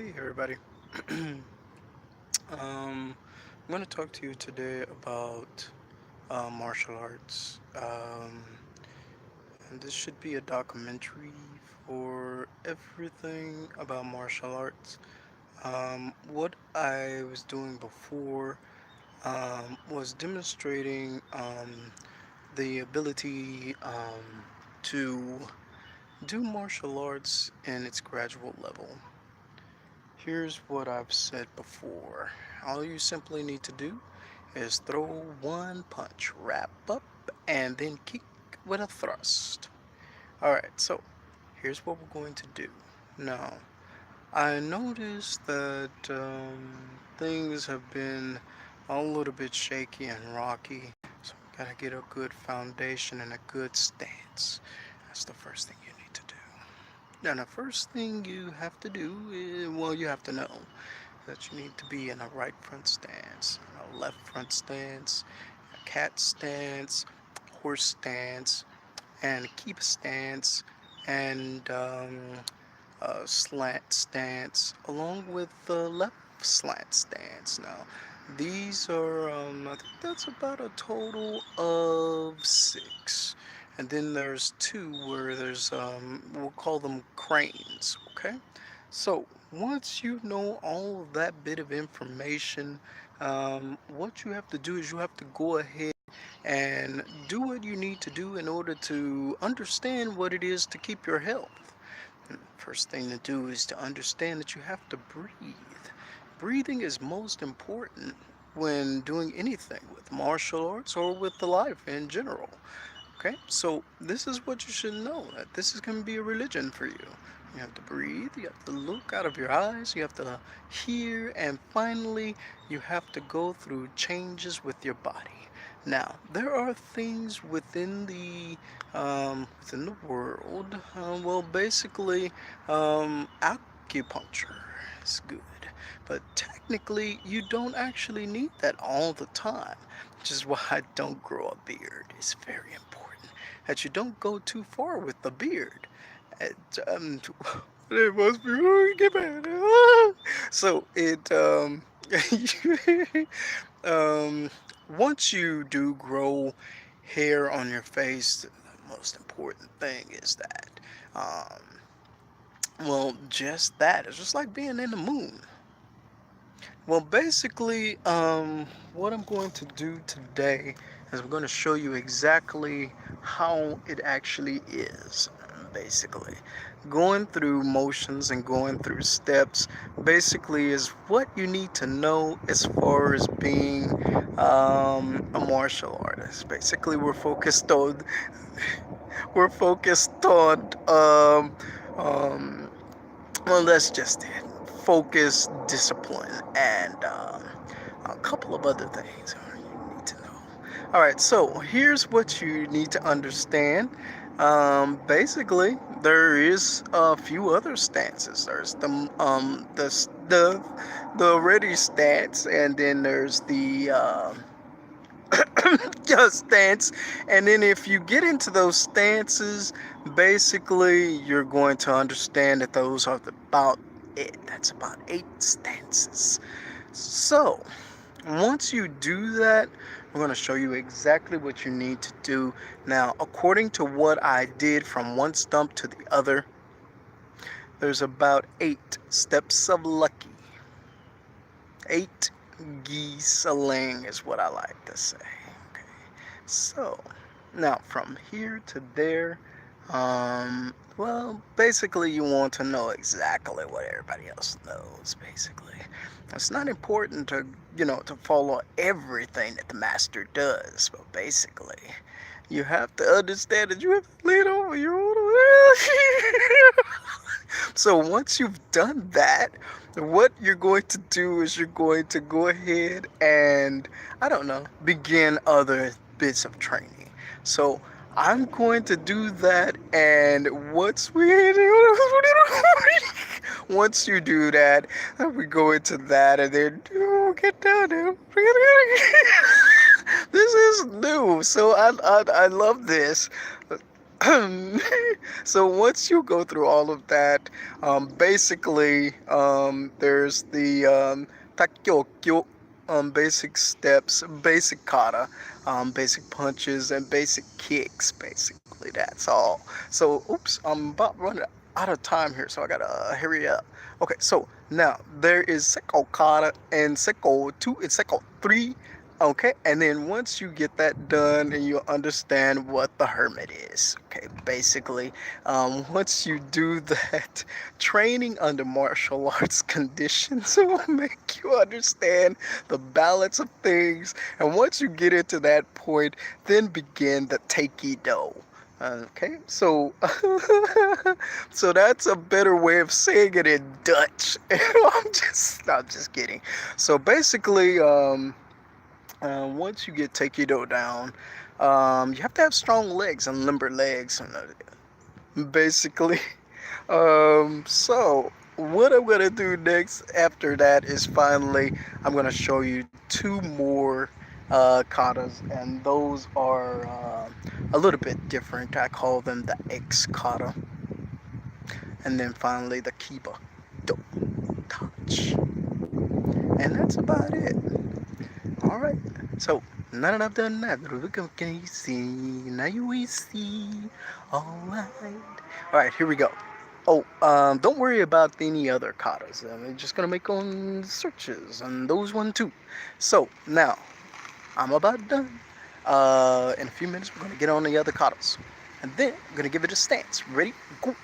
Hey everybody. I'm going to talk to you today about martial arts. And this should be a documentary for everything about martial arts. What I was doing before was demonstrating the ability to do martial arts in its gradual level. Here's what I've said before. All you simply need to do is throw one punch, wrap up, and then kick with a thrust. Alright, so here's what we're going to do. Now, I noticed that things have been a little bit shaky and rocky, so we gotta get a good foundation and a good stance. That's the first thing you need to do. Now, the first thing you have to do is, well, you have to know that you need to be in a right front stance, a left front stance, a cat stance, horse stance, and keep stance, and a slant stance, along with the left slant stance. Now, these are, I think that's about a total of six. And then there's two where there's, we'll call them cranes, okay? So, once you know all of that bit of information, what you have to do is you have to go ahead and do what you need to do in order to understand what it is to keep your health. First thing to do is to understand that you have to breathe. Breathing is most important when doing anything with martial arts or with the life in general. Okay, so this is what you should know, that this is going to be a religion for you. You have to breathe, you have to look out of your eyes, you have to hear, and finally, you have to go through changes with your body. Now, there are things within the world. Well, basically, acupuncture is good, but technically, you don't actually need that all the time, which is why I don't grow a beard. It's very important that you don't go too far with the beard. It, it must be get bad. So it um once you do grow hair on your face, the most important thing is that well, just that. It's just like being in the moon. Well, basically, what I'm going to do today is I'm going to show you exactly how it actually is. Basically, going through motions and going through steps basically is what you need to know as far as being a martial artist. Basically, we're focused on well, that's just it. Focus, discipline, and a couple of other things you need to know. All right, so here's what you need to understand. Basically, there is a few other stances. There's the ready stance, and then there's the stance. And then if you get into those stances, basically you're going to understand that those are about it. That's about 8 stances. So once you do that, I'm going to show you exactly what you need to do. Now, according to what I did from one stump to the other, there's about 8 steps of lucky. 8 geese-a-ling is what I like to say. Okay. So, now from here to there, well, basically you want to know exactly what everybody else knows, basically. It's not important to, to follow everything that the master does, but basically, you have to understand that you have to lead over your own. So once you've done that, what you're going to do is you're going to go ahead and, I don't know, begin other bits of training. So I'm going to do that, and once you do that, we go into that, and then get down there. This is new, so I love this. So once you go through all of that, basically, there's the takyokyo, basic steps, basic kata, basic punches, and basic kicks. Basically, that's all. So, oops, I'm about running out of time here, so I gotta hurry up. Okay, so now there is Sekko kata and Sekko 2 and Sekko 3. Okay, and then once you get that done and you understand what the hermit is, okay, basically, once you do that, training under martial arts conditions will make you understand the balance of things. And once you get into that point, then begin the Taekwondo. Okay, so so that's a better way of saying it in Dutch. I'm just kidding. So basically, once you get Taekwondo down, you have to have strong legs and limber legs, basically. So what I'm gonna do next after that is finally I'm gonna show you two more katas, and those are a little bit different. I call them the X kata, and then finally the Kiba do touch, and that's about it. All right. So now that I've done that, can you see? Now you will see. All right. All right. Here we go. Oh, don't worry about any other katas. I'm just gonna make on searches and those one too. So now I'm about done. In a few minutes, we're gonna get on the other katas, and then I'm gonna give it a stance. Ready? Go.